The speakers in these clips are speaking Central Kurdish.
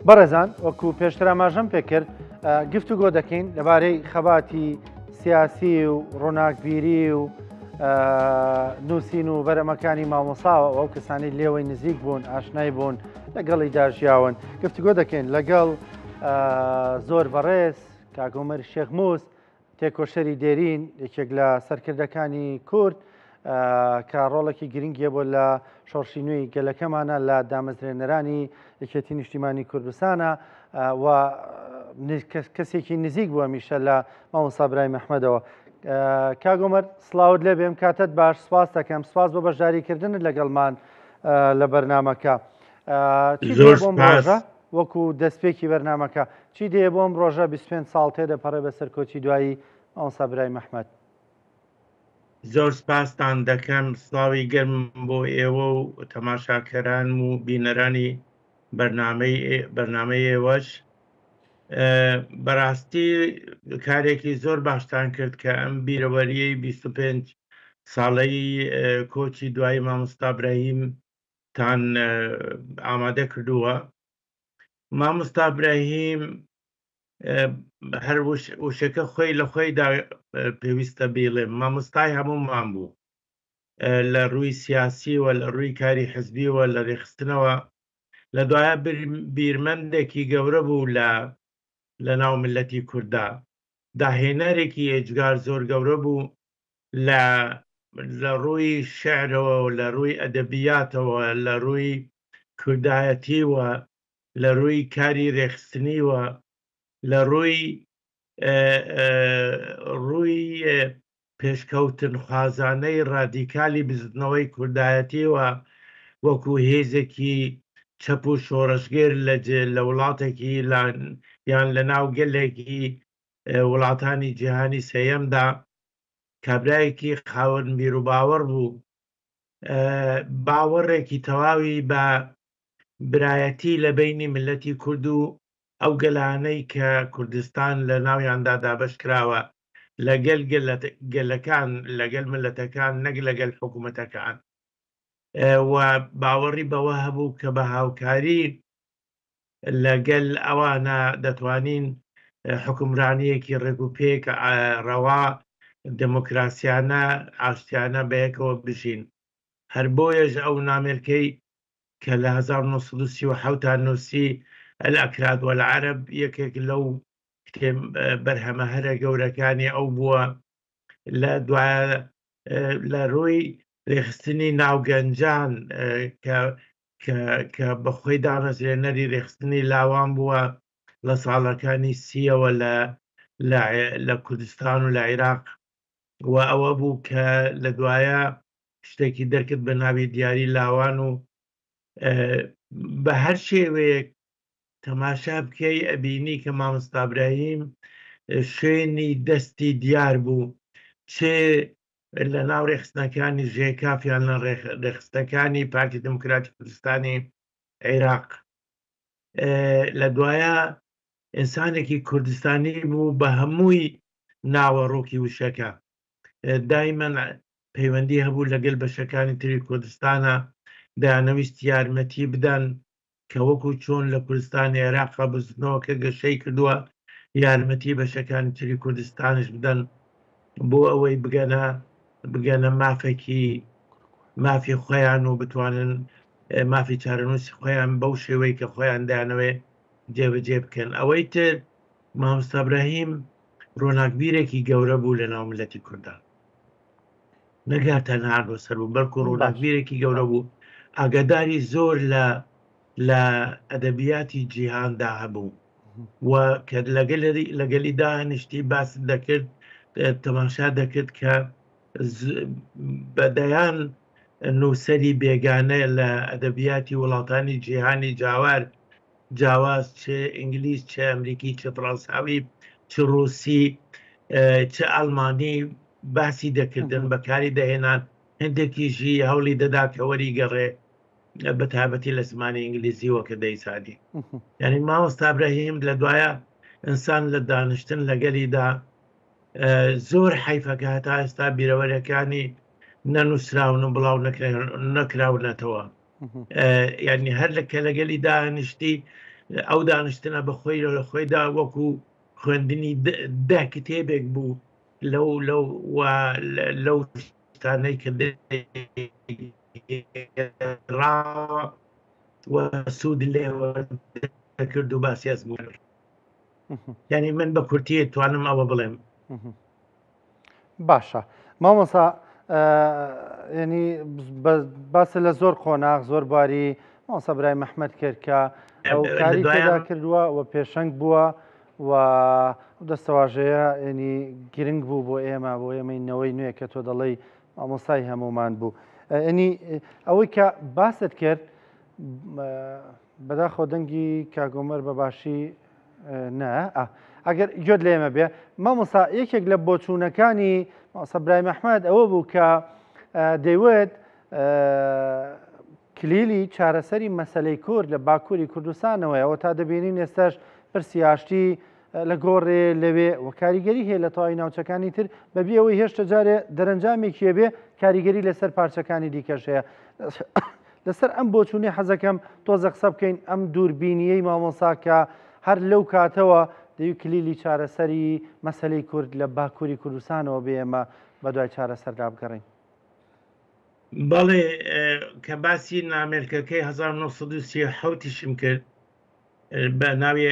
بەڕێزان وەکو پێشتر ئاماژەم پێکرد گفتوگۆ دەکەین لەبارەی خەباتی سیاسی و ڕۆناکبیری و نووسین و بەرەمەکانی مامۆساوە ئەو کەسانی لێوەی نزیک بوون ئاشنای بوون لەگەڵی داژیاون گفتوگۆ دەکەین لەگەڵ زۆر بەڕێز کاگۆمەر شێخموس تێکۆشەری دێرین یەکێک لە سەرکردەکانی کورد کە ڕۆڵێکی گرنگیە بۆ لە شۆڕشی نوێی گەلەکەمانە لە دامەزرێنەرانی یەکێتی نیشتیمانی کوردستانە و کەسێکی نزیک بووە میشە لە مامۆستا برای مەحمەدەوە. کاگۆمەر سڵاوت لێ بێم کاتت باش سواز دەکەم سواز بۆ بەشداریکردنت لەگەڵمان لە بەرنامەکە. بۆم ڕۆژە وەکو دەستپێکی بەرنامەکە چی دێ بۆم ڕۆژە 25 ساڵ تێدەپەڕێ بە سەرکۆچی دوایی مامۆستا برای مەحمەد. زۆر سپاسان دەکەم سڵاوی گەرم بۆ ئێوە و تەماشاکەران و بینەرانی بەرنامەی ئێوەش. بەڕاستی کارێکی زۆر باشتان کرد کە ئەم بیرەوەریەی 25 ساڵەی کۆچی دوای مامۆستا ئیبراهیم تان ئامادە کردووە. مامۆستا ئیبراهیم هەر وشەکە خۆی لە خۆیدا پێویستە بیڵێم مامۆستای هەموومان بوو لە ڕووی سیاسیوە لە ڕووی کاری حزبیوە لە ڕێخستنەوە لە دوایە بیرمەندێکی گەورە بوو لە ناو ملەتی کووردا داهێنەرێکی ئێجگار زۆر گەورە بوو لە ڕووی شعرەوە و لە ڕووی ئەدەبیاتەوە لە ڕووی کوردایەتیوە لە ڕووی کاری ڕێخستنیوە لە ڕووی پێشکەوتن خوازانەی ڕادیکالی بزنەوەی کوردایەتیوە وەکو هێزێکی چەپ و شۆڕشگێر لە وڵاتێکی یان لە ناو گەلێکی وڵاتانی جیهانی سەیەمدا کابرایەکی خاوەن بیر و باوەڕ بوو باوەڕێکی تەواوی بە برایەتی لە بینی ملەتی کورد و ئەو گەلانەی کە کوردستان لە ناویاندا دابەش کراوە لەگەل گەلەکان لەگەل ملەتەکان نەک لەگەل حکوومەتەکان و باوەڕی بەوە هەبوو کە بە هاوکاری لەگەل ئەوانە دەتوانین حکومڕانیەکی ڕێگوپێک ڕەوا دموکراسیانە ئاشتیانە بەیەکەوە بژین. هەر بۆیەش ئەو نامێرکەی کە لە 1937 نووسی الأكراد والعرب یەکێک لەو بەرهەمە هەرە گەورەکانی ئەو بووە لە ڕووی ڕێخستنی ناوگەنجان کە بەخۆی دامەزرێنەری ڕێخستنی لاوان بووە لە ساڵەکانی سیەوە لە کوردستان و لە عێراق و ئەوە بوو کە لە دوایە شتێکی دەرکرد بە ناوی دیاری لاوان و بە هەر شێوەیەک تەماشا بکەی ئەبینی کە مامۆستا ئیبراهیم شوێنی دەستی دیار بوو چێ لە ناو ڕێخستنەکانی ژێکافیان لە ڕێخستەکانی پارتی دموکراتی کوردستانی عێراق لە دوایە ئینسانێکی کوردستانی بوو بە هەمووی ناوەڕۆکی وشەکە دایمەن پەیوەندی هەبوو لەگەل بەشەکانی تری کوردستانە دەیانەویست یارمەتی بدەن کە وەکو چۆن لە کوردستانی عێراق بزنەوە کە گەشەی کردووە یارمەتی بەشەکانی تری کوردستانش بدەن بۆ ئەوەی بگەنە مافی خۆیان و بتوانن مافی چارەنووسی خۆیان بەو شێوەی کە خۆیان دایانەوێ جێبەجێ بکەن. ئەوەی تر مامۆستا ئیبراهیم ڕۆناکبیرێکی گەورە بوو لە ناو ملەتی کوردان نەگات تەنها بەسەر بوو بەڵکو ڕۆناکبیرێکی گەورە بوو ئاگاداری زۆر لە ئەدەبیاتی جیهاندا هەبوو و کە لەگەلی داهێنشتی باس دەکرد تەماشا دەکرد کە بەدەیان نووسەری بێگانە لە ئەدەبیاتی وڵاتانی جیهانی جیاواز چه ئینگلیز چه ئەمریکی چه فڕەنساوی چه ڕووسی چه ئەڵمانی باسی دەکردن بەکاری دەهێنان هەندێکیژی هەوڵی دەدا کە وەری گەڕێ بە تایبەتی لە زمانی ئینگلیزیوە کە دەیسادی یعنی مامۆستا ئیبراهیم لە دوایە ئینسان لە دانیشتن لەگەلیدا زۆر حیفەکە هەتا ئێستا بیرەوەریەکانی نەنووسراون و بڵاو نەکراونەتەوە یعنی هەر کە لەگەلی دانیشتی ئەو دانیشتنە بەخۆی لە خۆیدا وەکو خوێندنی دا کتێبێک بوو لەو شتانەی کە سوود لێوە کرد و باسیاز بوو. یعنی من بە کورتیە توانم ئەوە بڵێم. باشە مامۆسا، ینی باسە لە زۆر قۆناغ زۆر باری مامۆسا برای مەحمەد کرد کە ئەو کاری تێدا کردووە و پێشەنگ بووە و دەستەواژەیە ینی گرنگ بوو بۆ ئێمە بۆ ئێمەینەوەی نوێ کە تۆ دەڵێی مامۆسای هەمومان بوو. ینی ئەوەی کە باست کرد بەداخۆ دەنگی کاگۆمەر بەباشی نە ئەگەر گوێت لە ئێمە بێ مامۆسا، یەکێک لە بۆچوونەکانی مامۆسا برای مەحمەد ئەوە بوو کە دەیوێت کلیلی چارەسەری مەسەلەی کورد لە باکووری کوردستانەوەی ئەوە تا دەبینین ئێستاش پرسی ئاشتی لە گۆڕێ لەوێ و کاریگەری هەیە لە تەواوی ناوچەکانی تر بەبێ ئەوەی هێشتا جارێ دەرەنجامێکی هەبێ کاریگەری لەسەر پارچەکانی دیکەش هەیە. لەسەر ئەم بۆچوونی حەزەکەم تۆزە قسە بکەین ئەم دووربینیەی مامۆسا کە هەر لەو کاتەوە دەوی کلیلی چارەسەری مەسەلەی کورد لە باکووری کوردستانەوە بێ ئێمە بە دوای چارەسەردا بگەڕین. بەڵێ کە باسی نامێرکەکەی 1937 کرد بە ناوی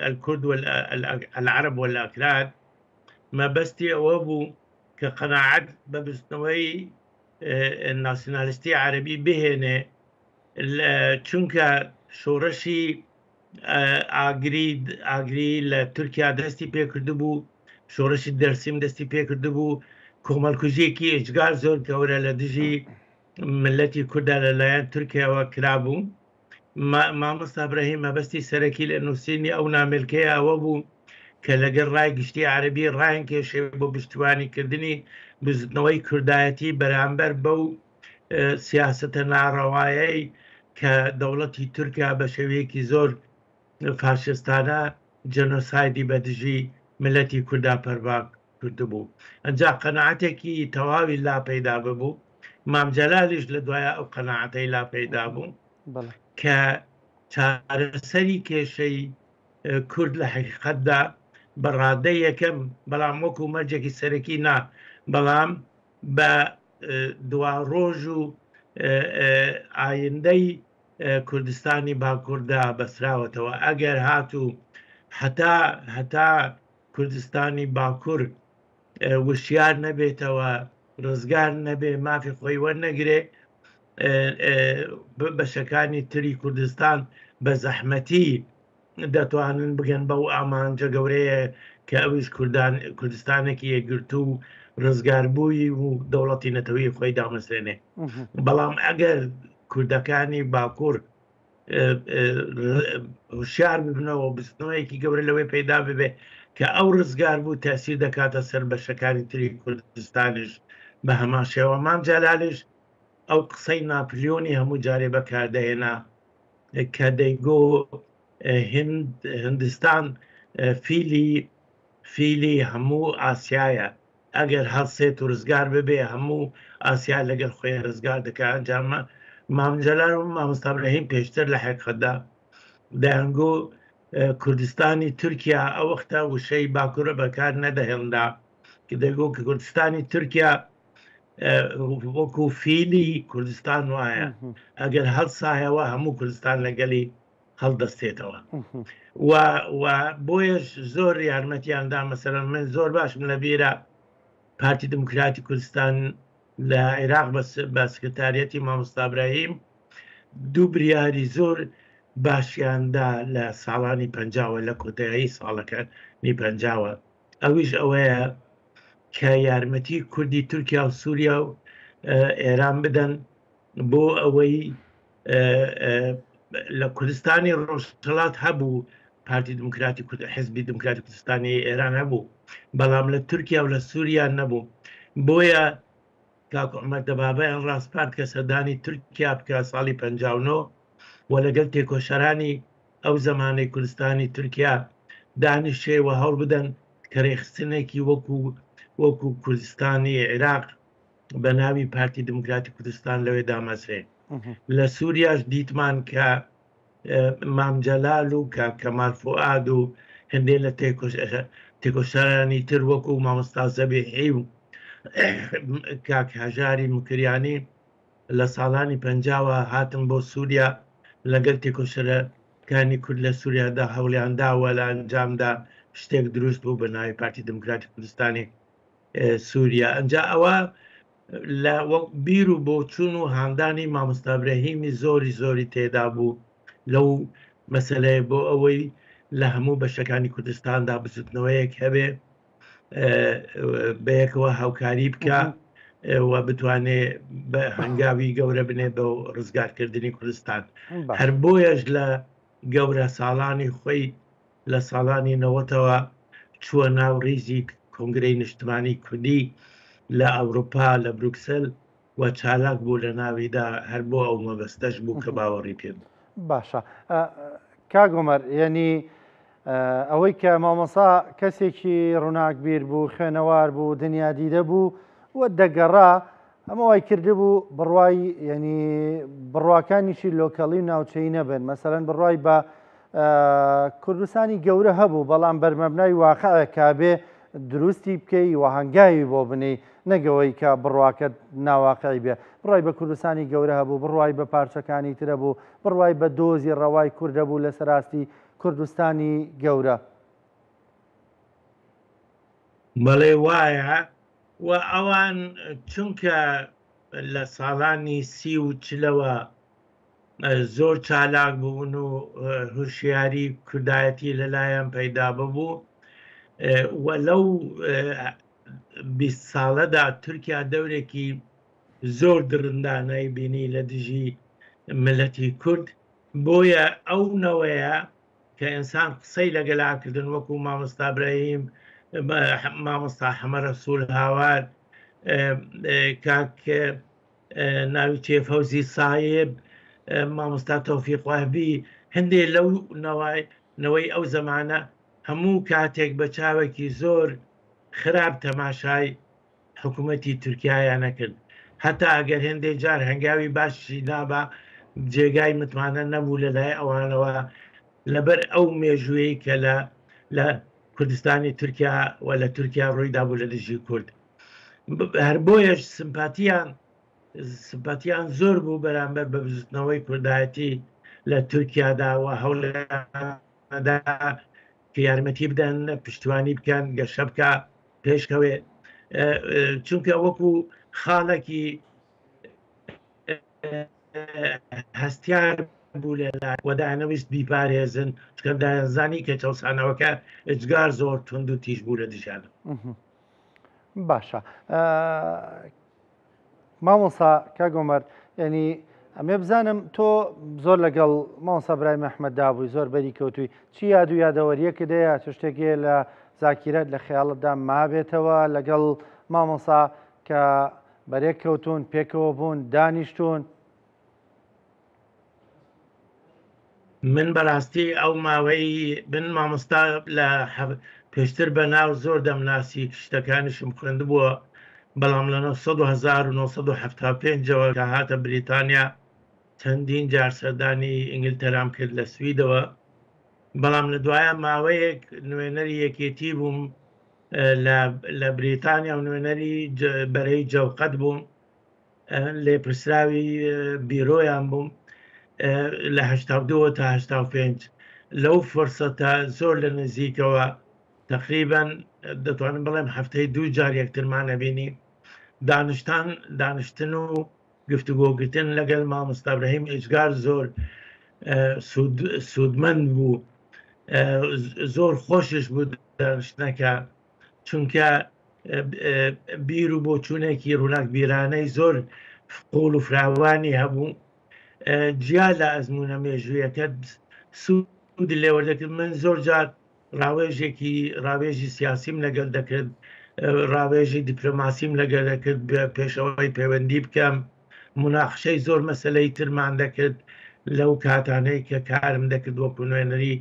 الکورد والعرب والأكراد، مەبەستی ئەوە بوو کە قەناعەت بە بستنەوەی ناسیۆنالیستی عەرەبی بهێنێ، چونکە شۆڕشی ئاگری لە تورکیا دەستی پێکرد بوو، شۆڕشی دەرسیم دەستی پێکرد بوو، کۆمەڵکوژیەکی ئێجگار زۆر گەورە لە دژی ملەتی کووردا لەلایەن تورکیاوە کرابوو. مامۆستا ئیبراهیم مەبەستی سەرەکی لە نووسینی ئەو نامێلکەیە ئەوە بوو کە لەگەڵ ڕای گشتی عەرەبی ڕایانکێشێ بۆ پشتیوانیکردنی بزنەوەی کوردایەتی بەرامبەر بەو سیاسەتە ناڕەوایەی کە دەوڵەتی تورکیا بە شێوەیەکی زۆر فاشستانە جەنۆسایدی بە دژی ملەتی کووردا پەروا کردبوو. ئەنجا قەناعەتێکی تەواوی لا پەیدا ببوو. مام جەلالیش لە دوایە ئەو قەناعەتەی لا پەیدا بوو کە چارەسەری کێشەی کورد لە حەقیقەتدا بە ڕادەی یەکەم بەڵام وەکو مەرجێکی سەرەکی نا، بەڵام بە دواڕۆژ و ئایندەی کوردستانی باکووردا بەسراوەتەوە. ئەگەر هاتوو هەتا کوردستانی باکوور وشیار نەبێتەوە، ڕزگار نەبێ، مافی خۆی وەرنەگرێ، بەشەکانی تری کوردستان بە زەحمەتی دەتوانن بگەن بەو ئامانجە گەورەیە کە ئەویش کوردستانێکی یەکگرتو و ڕزگاربووی و دەوڵەتی نەتەوەی خۆی دامەسێنێ. بەڵام ئەگەر کوردەکانی باکوور هوشیار ببنەوە بستنەوەیەکی گەورە لەوەی پەیدا ببێ کە ئەو ڕزگار بوو تەسیر دەکاتە سەر بەشەکانی تری کوردستانیش بە هەمان شێوە. مام جەلالیش ئەو قسەی ناپلیۆنی هەموو جارێ بەکاردەهێنا کە دەیگۆ هندستان فیلی هەموو ئاسیایە، ئەگەر هەڵسێت و ڕزگار ببێ هەموو ئاسیا لەگەڵ خۆی ڕزگار دەکات. ئەنجامە مام جەلال و مامۆستا ئیبراهیم پێشتر لە حقیقەتدا دەیانگۆ کوردستانی تورکیا ئەو وەختە وشەی باکوورە بەکار نەدەهێڵدا کە دەیگۆ کە کوردستانی تورکیا وەکو فیلی کوردستان وایە، ئەگەر هەڵسایەوە هەموو کوردستان لەگەلی هەڵدەستێتەوە. و بۆیەش زۆر یارمەتیاندا. مەسەڵەن من زۆر باشم لە بیرە پارتی دموکراتی کوردستان لە عێراق بە سکرتاریەتی مامۆستا ئیبراهیم دوو بریاری زۆر باشیاندا لە ساڵانی پەنجاوە، لە کۆتایی ساڵەکانی پەنجاوە. ئەویش ئەوەیە کە یارمەتی کوردی تورکیا و سووریا و ئێران بدەن بۆ ئەوەی لە کوردستانی ڕۆژهەڵات هەبوو پارتی دموکراتی حزبی دموکراتی کوردستانی ئێران هەبوو، بەڵام لە تورکیا و لە سووریا نەبوو. بۆیە کاکو عومەر دەبابەیان ڕاستپات کە سەردانی تورکیا بکە ساڵی 59 و لەگەڵ تێکۆشەرانی ئەو زەمانەی کوردستانی تورکیا دانیشێوە هەوڵ بدەن کە ڕێخستنێکی وەکو کوردستانی عێراق بە ناوی پارتی دموکراتی کوردستان لەوێ دامەزرێ. لە سووریاش دیتمان کە مامجەلال و کەمال فوئاد و هەندێک لە تێکۆشەرانی تر وەکو مامۆستا زەبیحی و کاک هەژاری مکریانی لە ساڵانی 50 هاتن بۆ سووریا لەگەڵ تێکۆشەرەکانی کورد لە سووریادا هەوڵیانداوە لە ئەنجامدا شتێک دروست بوو بە ناوی پارتی دموکراتی کوردستانی سووریا. ئەنجا ئەوە لە بیر و بۆچوون و هاندانی مامۆستا ئیبراهیمی زۆری تێدا بوو لەو مەسەلەیە بۆ ئەوەی لە هەموو بەشەکانی کوردستاندا بزوتنەوەیەک هەبێ بەیەکەوە هاوکاری بکە و بتوانێت بە هەنگاوی گەورە بنێ بە ڕزگارکردنی کوردستان. هەر بۆیەش لە گەورە ساڵانی خۆی لە ساڵانی 90ەوە چووە ناو ڕیزی کۆنگرەی نیشتمانی کوردی لە ئەوروپا لە بروکسل و چالاک بوو لە ناویدا هەر بۆ ئەو مەبەستەش بوو کە باوەڕی پێ بوو. باشە کاگۆمەر یعنی ئەوەی کە مامۆسا کەسێکی ڕووناکبیر بوو خوێنەوار بوو دنیا دیدە بوو و دەگەڕا ئەمە وای کرده بوو بڕوای ینی بڕواکانیشی لۆکەڵی و ناوچەی نەبن مەسەرەن بڕوای بە کوردستانی گەورە هەبوو بەڵام بەرمەبنای واقعە کابێ دروستی بکەی و هەنگاوی بۆ بنی نەگەوەی کە بڕواکەت ناواقعی بێ بڕای بە کوردستانی گەورە هەبوو بڕوای بە پارچەکانی ترە بوو بڕوای بە دۆزی ڕەوای کوردە بوو لە سەراستی کوردستانی گەورە. بەڵێ وایە و ئەوان چونکە لە ساڵانی 30 و چلەوە زۆر چالاک بوون و هوشیاری کوردایەتی لەلایەن پەیدا ببوو و لەو 20 ساڵەدا تورکیا دەورێکی زۆر درندانەی بینی لە دژی ملەتی کورد بۆیە ئەو نەوەیە کە ئینسان قسەی لەگەلاکردن وەکو مامۆستا ئیبراهیم مامۆستا حەمە ڕەسوول هاوار کاک ناوی چێ فەوزی سایب مامۆستا تەوفیق وهبی هەندێک لەو نەوەی ئەو زەمانە هەموو کاتێک بە چاوێکی زۆر خراپ تەماشای حکوومەتی تورکیایان نەکرد هەتا ئەگەر هەندێک جار هەنگاوی باشی نابا جێگای متمانە نەبوو لەلای ئەوانەوە لەبەر ئەو مێژووی کە لە کوردستانی تورکیا و لە تورکیا ڕوویدا بوو لە دژی کورد هەر بۆیەش سمپاتیان زۆر بوو بەرامبەر بە بزوتنەوەی کوردایەتی لە تورکیادا و هەوڵدا کە یارمەتی بدەن پشتیوانی بکەن گەشە بکە پێشکەوێ چونکە وەکو خاڵێکی هەستیار بوو لەلای وەدانەویست بیپارێزن چکە دایانزانی کە چەسانەوەکە ئەجگار زۆر تند و تیژ بوو لە دژیانە. باشە مامۆستا کاگۆمەر ینی ئەمێ بزانم تۆ زۆر لەگەڵ مامۆستا ئیبراهیم ئەحمەددا بووی زۆر بەری کەوتووی چی یاد و یادەوەریەکت هەیە چ شتێکێ لە زاکیرەت لە خەیاڵتدا مابێتەوە لەگەڵ مامۆستا کە بەرێک کەوتون پێکەوە بوون دانیشتون؟ من بەڕاستی ئەو ماوەی من مامۆستا لە پێشتر بە ناو زۆر دەمناسی شتەکانیشم خوێندبووە بەڵام لە 1975ەوە کە هاتە بریتانیا چەندین جار سەردانی ئینگلتەرام کرد لە سویدەوە بەڵام لە دوایە ماوەیەک نوێنەری یەکێتی بووم لە بریتانیا و نوێنەری بەرەی جەوقەت بووم لێپرسراوی بیرۆیان بووم لە 82 تا 85 لەو فرسەتە زۆر لە نزیکەوە تقریبان دەتوانم بڵێم هەفتەی 2 جار یەکترمان نەبینی دانیشتن و گفتوگۆگرتن لەگەڵ مامۆستا ئیبراهیم ئیجگار زۆر سوودمەند بوو زۆر خۆشش بوو دانیشتنەکە چونکە بیر و بۆچوونێکی ڕووناکبیرانەی زۆر قوڵ و فراوانی هەبوو جیا لە ئەزمونە مێژوویەکە سوود لێوەردەکرد من زۆر جار ڕاوێژی سیاسیم لەگەڵ دەکرد ڕاوێژی دیپلۆماسیم لەگەڵ دەکرد پێشەوەی پەیوەندی بکەم مناقشەی زۆر مەسەلەی ترمان دەکرد لەو کاتانەی کە کارم دەکرد وەکو نوێنەری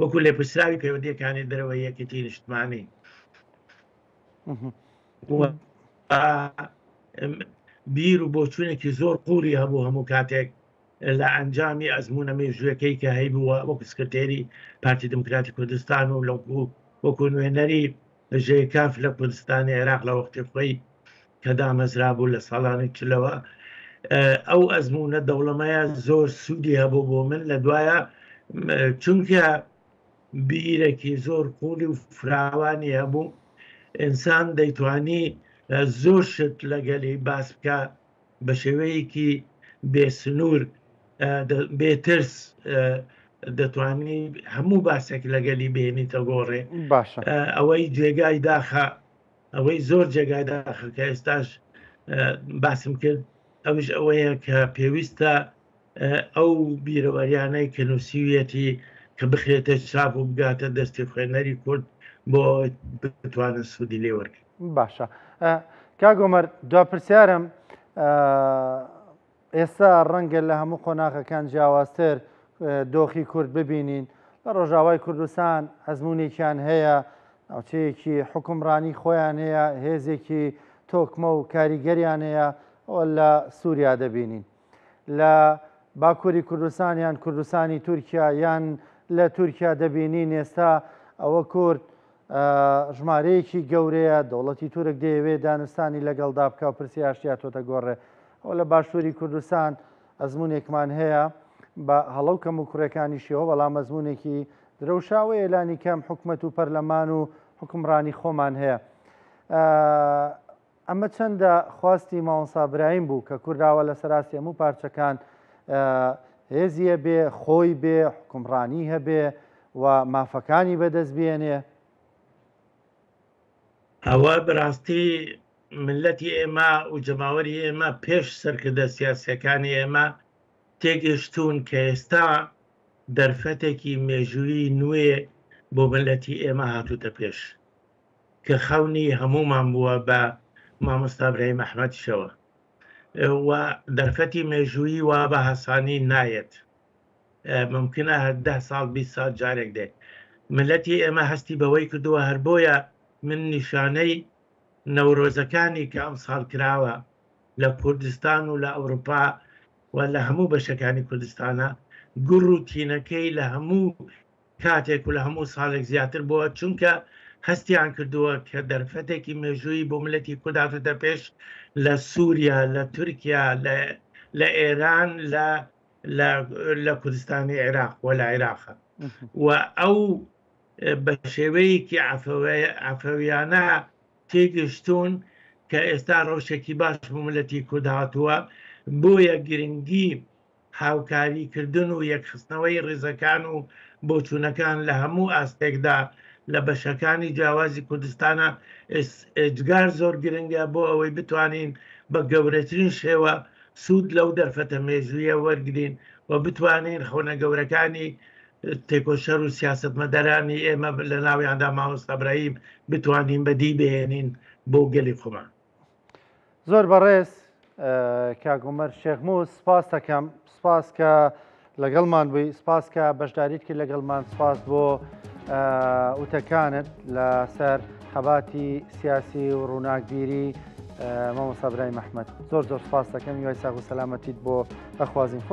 وەکو لێپرسراوی پەیوەندیەکانی دەرەوەی یەکێتی نیشتمانی بیر و بۆچوونێکی زۆر قوڵی هەبوو هەموو کاتێک لە ئەنجامی ئەزمونە مێژوویەکەی کە هەیبووە وەکو سکرتێری پارتی دموکراتی کوردستان و وەکو نوێنەری ژێکاف لە کوردستانی عێراق لە وەختی خۆی کە دامەزرا بوو لە ساڵانی چلەوە. ئەو ئەزمونە دەوڵەمەیە زۆر سوودی هەبوو بۆ من لە دوایە، چونکە بیرێکی زۆر قوڵی و فراوانی هەبوو. ئینسان دەیتوانی زۆر شت لەگەلی باس بکە بە شێوەیەکی بێسنوور، بێترس دەتوانی هەموو باسێک لەگەلی بێنیتە گۆڕێ. باشە ئەوەی جێگای داخە، ئەوەی زۆر جێگای داخە کە ئێستاش باسم کرد، ئەوش ئەوەیە کە پێویستە ئەو بیرەوەریانەی کە نووسیویەتی کە بخرێتە چاپ و بگاتە دەستی خوێنەری کورد بۆ بتوانن سوودی لێ وەرگن. باشە کاگۆمەر، دواپرسیارم ئێستا ڕەنگە لە هەموو قۆناغەکان جیاوازتر دۆخی کورد ببینین. لە ڕۆژاوای کوردستان ئەزمونێکیان هەیە، ناوچەیەکی حکومڕانی خۆیان هەیە، هێزێکی تۆکمە و کاریگەریان هەیە، ئەوە لە سووریا دەبینین. لە باکووری کوردستان یان کوردستانی تورکیا یان لە تورکیا دەبینین ئێستا ئەوە کورد ژمارەیەکی گەورەیە، دەوڵەتی تورک دەیەوێت دانوستانی لەگەڵدا بکە و پرسیارشتیا تۆتە گۆڕێ. ئەو لە باشووری کوردستان ئەزمونێکمان هەیە بە هەڵەو کەم و کوڕەکانیشیەوە، بەڵام ئەزمونێکی درەوشاوی ئێلانی کەم حکومەت و پەرلەمان و حکومڕانی خۆمان هەیە. ئەمە چەندە خواستی ماوەسا برایم بوو کە کورداوە لە سەراستی هەموو پارچەکان هێزیە بێ، خۆی بێ، حکومڕانی هەبێ و مافەکانی بەدەست بێنێ. ئەوە بەڕاستی ملەتی ئێمە و جەماوەری ئێمە پێش سەرکردە سیاسیەکانی ئێمە تێگەشتوون کە ئێستا دەرفەتێکی مێژووی نوێ بۆ ملەتی ئێمە هاتووتە پێش، کە خەونی هەمومان بووە بە مامۆستا ئیبراهیم ئەحمەدیشەوە، و دەرفەتی مێژووی وا بە هەسانی نایەت. ممکنە 10 ساڵ 20 سال جارێک دێت. ملەتی ئێمە هەستی بەوەی کردووە، هەر بۆیە من نیشانەی نەورۆزەکانی کە ئەم ساڵ کراوە لە کوردستان و لە ئەوروپا و لە هەموو بەشەکانی کوردستانە گوڕ و تینەکەی لە هەموو کاتێک و لە هەموو ساڵێک زیاتر بووە، چونکە هەستیان کردووە کە دەرفەتێکی مێژووی بۆ ملەتی کورد هاتووتە پێش لە سووریا، لە تورکیا، لە ئێران، لە کوردستانی عێراق و لە عێراقە، و ئەو بە شێوەیەکی عەفەویانە تێگەشتوون کە ئێستا ڕەوشێکی باش بۆ ملەتی کورد هاتووە. بۆیە گرنگی هاوکاریکردن و یەکخستنەوەی ڕێزەکان و بۆچوونەکان لە هەموو ئاستێکدا لە بەشەکانی جیاوازی کوردستانە ئێجگار زۆر گرنگە بۆ ئەوەی بتوانین بە گەورەترین شێوە سوود لەو دەرفەتە مێژوویە وەرگرین و بتوانین خەونە گەورەکانی تێکۆشەر و سیاسەتمەدەرانی ئێمە لە ناویاندا مامۆستا ئیبراهیم بتوانین بەدی بهێنین بۆ گەلی خۆمان. زۆر بەڕێز کاگومەر شێخموو، سپاس دەکەم، سپاس کە لەگەڵمان بووی، سپاس کە بەشداریت کرد لەگەڵمان، سپاس بۆ وتەکانت لەسەر خەباتی سیاسی و ڕووناکبیری مامۆستا ئیبراهیم ئەحمەد. زۆر زۆر سپاس دەکەم، هیوای ساغ و سەلامەتیت بۆ ئەخوازیین.